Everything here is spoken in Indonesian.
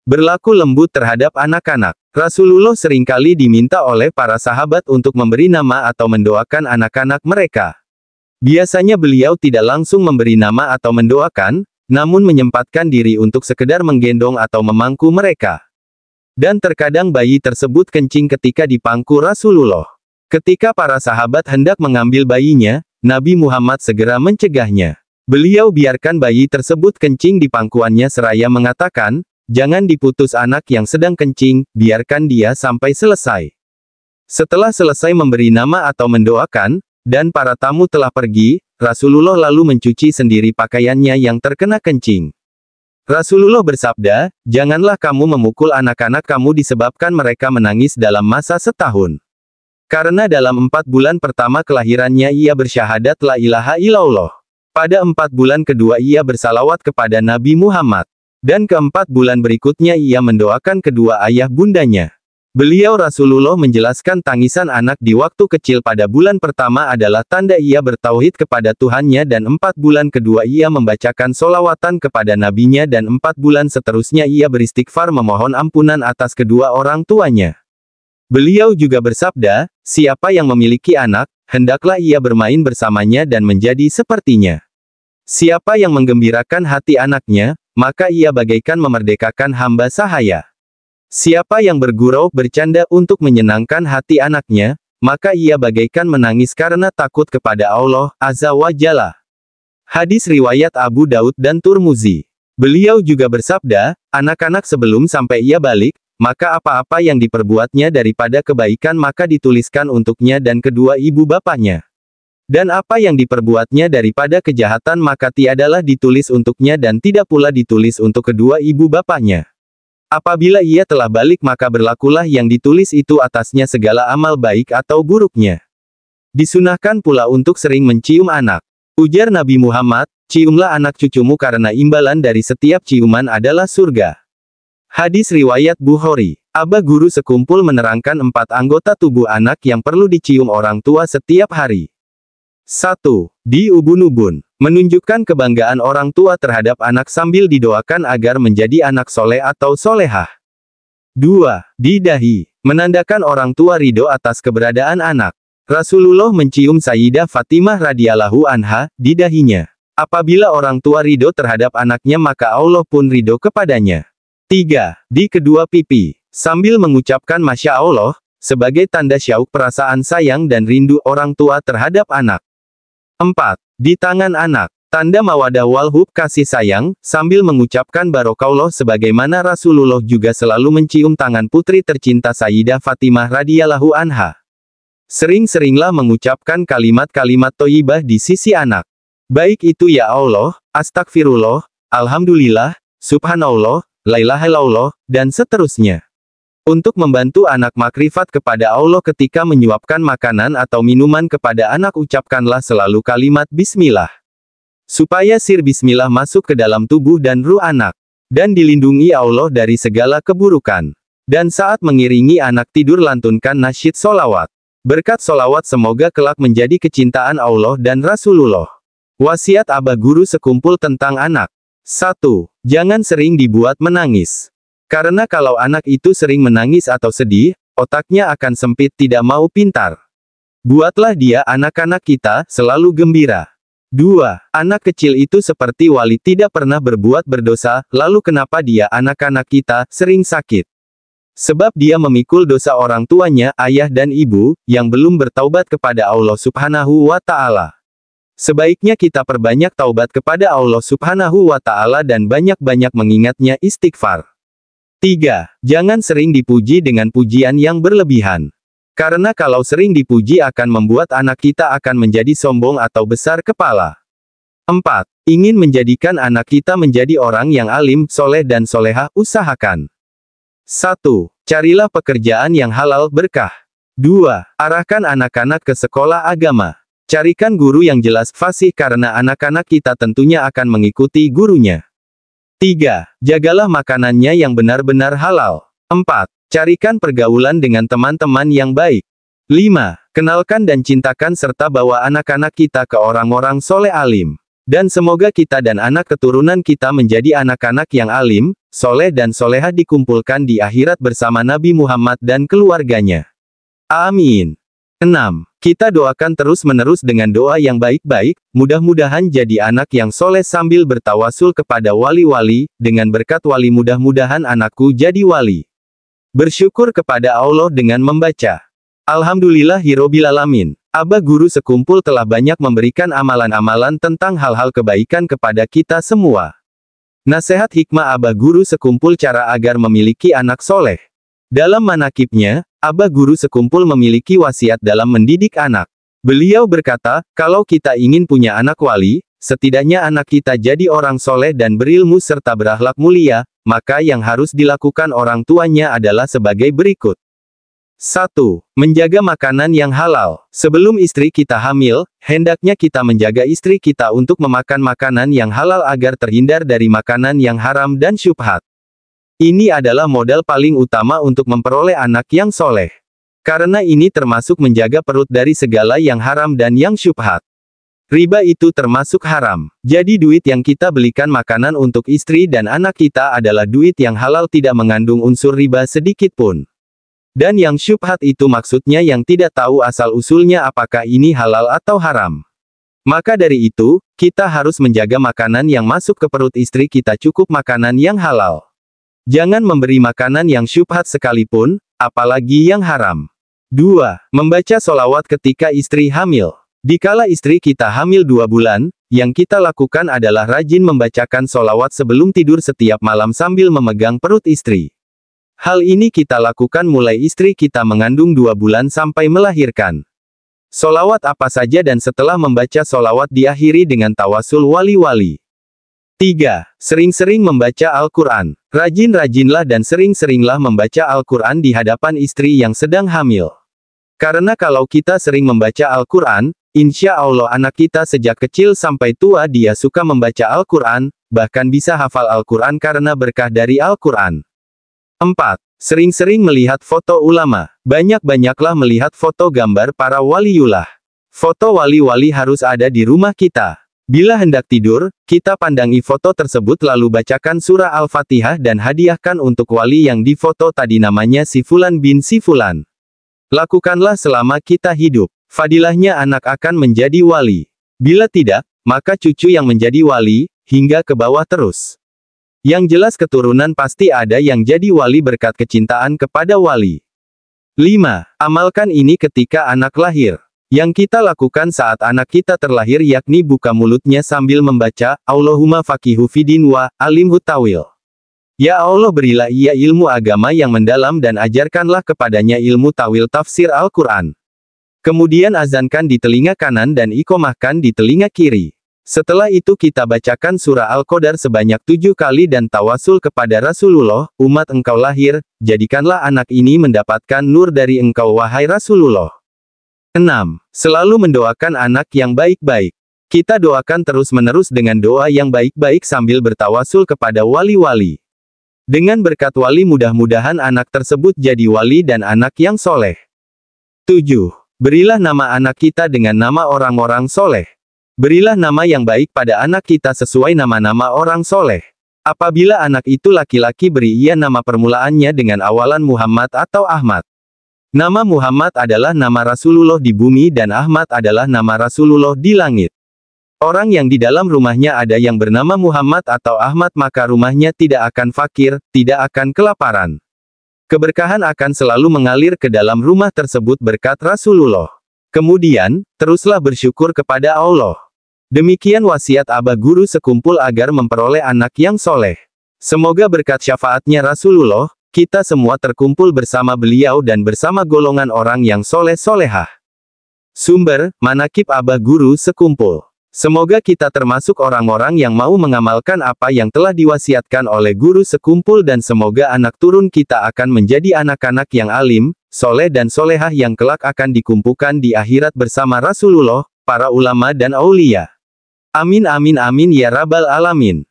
Berlaku lembut terhadap anak-anak. Rasulullah seringkali diminta oleh para sahabat untuk memberi nama atau mendoakan anak-anak mereka. Biasanya beliau tidak langsung memberi nama atau mendoakan, namun menyempatkan diri untuk sekedar menggendong atau memangku mereka. Dan terkadang bayi tersebut kencing ketika dipangku Rasulullah. Ketika para sahabat hendak mengambil bayinya, Nabi Muhammad segera mencegahnya. Beliau biarkan bayi tersebut kencing di pangkuannya seraya mengatakan, "Jangan diputus anak yang sedang kencing, biarkan dia sampai selesai." Setelah selesai memberi nama atau mendoakan, dan para tamu telah pergi, Rasulullah lalu mencuci sendiri pakaiannya yang terkena kencing. Rasulullah bersabda, "Janganlah kamu memukul anak-anak kamu disebabkan mereka menangis dalam masa setahun. Karena dalam 4 bulan pertama kelahirannya ia bersyahadat la ilaha illallah. Pada 4 bulan kedua ia bersalawat kepada Nabi Muhammad. Dan ke-4 bulan berikutnya ia mendoakan kedua ayah bundanya." Beliau Rasulullah menjelaskan tangisan anak di waktu kecil pada bulan pertama adalah tanda ia bertauhid kepada Tuhannya dan 4 bulan kedua ia membacakan solawatan kepada nabinya dan 4 bulan seterusnya ia beristighfar memohon ampunan atas kedua orang tuanya. Beliau juga bersabda, "Siapa yang memiliki anak, hendaklah ia bermain bersamanya dan menjadi sepertinya. Siapa yang menggembirakan hati anaknya, maka ia bagaikan memerdekakan hamba sahaya. Siapa yang bergurau bercanda untuk menyenangkan hati anaknya, maka ia bagaikan menangis karena takut kepada Allah Azza wa Jalla." Hadis riwayat Abu Daud dan Turmuzi. Beliau juga bersabda, "Anak-anak sebelum sampai ia balik, maka apa-apa yang diperbuatnya daripada kebaikan maka dituliskan untuknya dan kedua ibu bapaknya. Dan apa yang diperbuatnya daripada kejahatan maka tiadalah ditulis untuknya dan tidak pula ditulis untuk kedua ibu bapaknya. Apabila ia telah balik maka berlakulah yang ditulis itu atasnya segala amal baik atau buruknya. Disunahkan pula untuk sering mencium anak." Ujar Nabi Muhammad, "Ciumlah anak cucumu karena imbalan dari setiap ciuman adalah surga." Hadis riwayat Bukhari. Aba guru sekumpul menerangkan 4 anggota tubuh anak yang perlu dicium orang tua setiap hari. 1. Di ubun-ubun. Menunjukkan kebanggaan orang tua terhadap anak sambil didoakan agar menjadi anak soleh atau solehah. 2. Di dahi. Menandakan orang tua ridho atas keberadaan anak. Rasulullah mencium Sayyidah Fatimah radhiyallahu anha di dahinya. Apabila orang tua ridho terhadap anaknya maka Allah pun ridho kepadanya. 3. Di kedua pipi. Sambil mengucapkan Masya Allah, sebagai tanda syauk perasaan sayang dan rindu orang tua terhadap anak. 4. Di tangan anak. Tanda mawadah wal hub kasih sayang, sambil mengucapkan barokallah sebagaimana Rasulullah juga selalu mencium tangan putri tercinta Sayyidah Fatimah radhiyallahu anha. Sering-seringlah mengucapkan kalimat-kalimat thoyyibah di sisi anak. Baik itu ya Allah, astagfirullah, alhamdulillah, subhanallah, la ilaha illallah, dan seterusnya. Untuk membantu anak makrifat kepada Allah ketika menyuapkan makanan atau minuman kepada anak ucapkanlah selalu kalimat Bismillah. Supaya sir Bismillah masuk ke dalam tubuh dan ruh anak. Dan dilindungi Allah dari segala keburukan. Dan saat mengiringi anak tidur lantunkan nasyid solawat. Berkat solawat semoga kelak menjadi kecintaan Allah dan Rasulullah. Wasiat Aba Guru sekumpul tentang anak. 1. Jangan sering dibuat menangis. Karena kalau anak itu sering menangis atau sedih, otaknya akan sempit tidak mau pintar. Buatlah dia anak-anak kita selalu gembira. 2. Anak kecil itu seperti wali tidak pernah berbuat berdosa, lalu kenapa dia anak-anak kita sering sakit? Sebab dia memikul dosa orang tuanya, ayah dan ibu, yang belum bertaubat kepada Allah Subhanahu wa Ta'ala. Sebaiknya kita perbanyak taubat kepada Allah Subhanahu wa Ta'ala dan banyak-banyak mengingatnya istighfar. 3. Jangan sering dipuji dengan pujian yang berlebihan. Karena kalau sering dipuji akan membuat anak kita akan menjadi sombong atau besar kepala. 4. Ingin menjadikan anak kita menjadi orang yang alim, soleh dan solehah, usahakan. 1. Carilah pekerjaan yang halal berkah. 2. Arahkan anak-anak ke sekolah agama. Carikan guru yang jelas fasih karena anak-anak kita tentunya akan mengikuti gurunya. 3. Jagalah makanannya yang benar-benar halal. 4. Carikan pergaulan dengan teman-teman yang baik. 5. Kenalkan dan cintakan serta bawa anak-anak kita ke orang-orang soleh alim. Dan semoga kita dan anak keturunan kita menjadi anak-anak yang alim, soleh dan solehah dikumpulkan di akhirat bersama Nabi Muhammad dan keluarganya. Amin. 6. Kita doakan terus-menerus dengan doa yang baik-baik, mudah-mudahan jadi anak yang soleh sambil bertawasul kepada wali-wali, dengan berkat wali mudah-mudahan anakku jadi wali. Bersyukur kepada Allah dengan membaca Alhamdulillahirobbilalamin. Abah Guru Sekumpul telah banyak memberikan amalan-amalan tentang hal-hal kebaikan kepada kita semua. Nasihat hikmah Abah Guru Sekumpul cara agar memiliki anak soleh. Dalam manakibnya, Abah Guru Sekumpul memiliki wasiat dalam mendidik anak. Beliau berkata, kalau kita ingin punya anak wali, setidaknya anak kita jadi orang soleh dan berilmu serta berakhlak mulia, maka yang harus dilakukan orang tuanya adalah sebagai berikut. 1. Menjaga makanan yang halal. Sebelum istri kita hamil, hendaknya kita menjaga istri kita untuk memakan makanan yang halal agar terhindar dari makanan yang haram dan syubhat. Ini adalah modal paling utama untuk memperoleh anak yang soleh. Karena ini termasuk menjaga perut dari segala yang haram dan yang syubhat. Riba itu termasuk haram. Jadi duit yang kita belikan makanan untuk istri dan anak kita adalah duit yang halal tidak mengandung unsur riba sedikit pun. Dan yang syubhat itu maksudnya yang tidak tahu asal-usulnya apakah ini halal atau haram. Maka dari itu, kita harus menjaga makanan yang masuk ke perut istri kita cukup makanan yang halal. Jangan memberi makanan yang syubhat sekalipun, apalagi yang haram. 2. Membaca solawat ketika istri hamil. Dikala istri kita hamil 2 bulan, yang kita lakukan adalah rajin membacakan solawat sebelum tidur setiap malam sambil memegang perut istri. Hal ini kita lakukan mulai istri kita mengandung 2 bulan sampai melahirkan. Solawat apa saja dan setelah membaca solawat diakhiri dengan tawasul wali-wali. 3. Sering-sering membaca Al-Quran. Rajin-rajinlah dan sering-seringlah membaca Al-Quran di hadapan istri yang sedang hamil. Karena kalau kita sering membaca Al-Quran, insya Allah anak kita sejak kecil sampai tua dia suka membaca Al-Quran, bahkan bisa hafal Al-Quran karena berkah dari Al-Quran. 4. Sering-sering melihat foto ulama. Banyak-banyaklah melihat foto gambar para waliullah. Foto wali-wali harus ada di rumah kita. Bila hendak tidur, kita pandangi foto tersebut lalu bacakan surah Al-Fatihah dan hadiahkan untuk wali yang difoto tadi namanya si Fulan bin si Fulan. Lakukanlah selama kita hidup. Fadilahnya anak akan menjadi wali. Bila tidak, maka cucu yang menjadi wali, hingga ke bawah terus. Yang jelas keturunan pasti ada yang jadi wali berkat kecintaan kepada wali. 5. Amalkan ini ketika anak lahir. Yang kita lakukan saat anak kita terlahir yakni buka mulutnya sambil membaca, Allahumma faqihu fidin wa alimhu tawil. Ya Allah berilah ia ilmu agama yang mendalam dan ajarkanlah kepadanya ilmu tawil tafsir Al-Quran. Kemudian azankan di telinga kanan dan iqomahkan di telinga kiri. Setelah itu kita bacakan surah Al-Qadar sebanyak 7 kali dan tawasul kepada Rasulullah, umat engkau lahir, jadikanlah anak ini mendapatkan nur dari engkau wahai Rasulullah. 6. Selalu mendoakan anak yang baik-baik. Kita doakan terus-menerus dengan doa yang baik-baik sambil bertawasul kepada wali-wali. Dengan berkat wali mudah-mudahan anak tersebut jadi wali dan anak yang soleh. 7. Berilah nama anak kita dengan nama orang-orang soleh. Berilah nama yang baik pada anak kita sesuai nama-nama orang soleh. Apabila anak itu laki-laki beri ia nama permulaannya dengan awalan Muhammad atau Ahmad. Nama Muhammad adalah nama Rasulullah di bumi dan Ahmad adalah nama Rasulullah di langit. Orang yang di dalam rumahnya ada yang bernama Muhammad atau Ahmad maka rumahnya tidak akan fakir, tidak akan kelaparan. Keberkahan akan selalu mengalir ke dalam rumah tersebut berkat Rasulullah. Kemudian, teruslah bersyukur kepada Allah. Demikian wasiat Abah Guru Sekumpul agar memperoleh anak yang soleh. Semoga berkat syafaatnya Rasulullah, kita semua terkumpul bersama beliau dan bersama golongan orang yang soleh-solehah. Sumber, Manaqib Abah Guru Sekumpul. Semoga kita termasuk orang-orang yang mau mengamalkan apa yang telah diwasiatkan oleh Guru Sekumpul dan semoga anak turun kita akan menjadi anak-anak yang alim, soleh dan solehah yang kelak akan dikumpulkan di akhirat bersama Rasulullah, para ulama dan aulia. Amin amin amin ya rabbal alamin.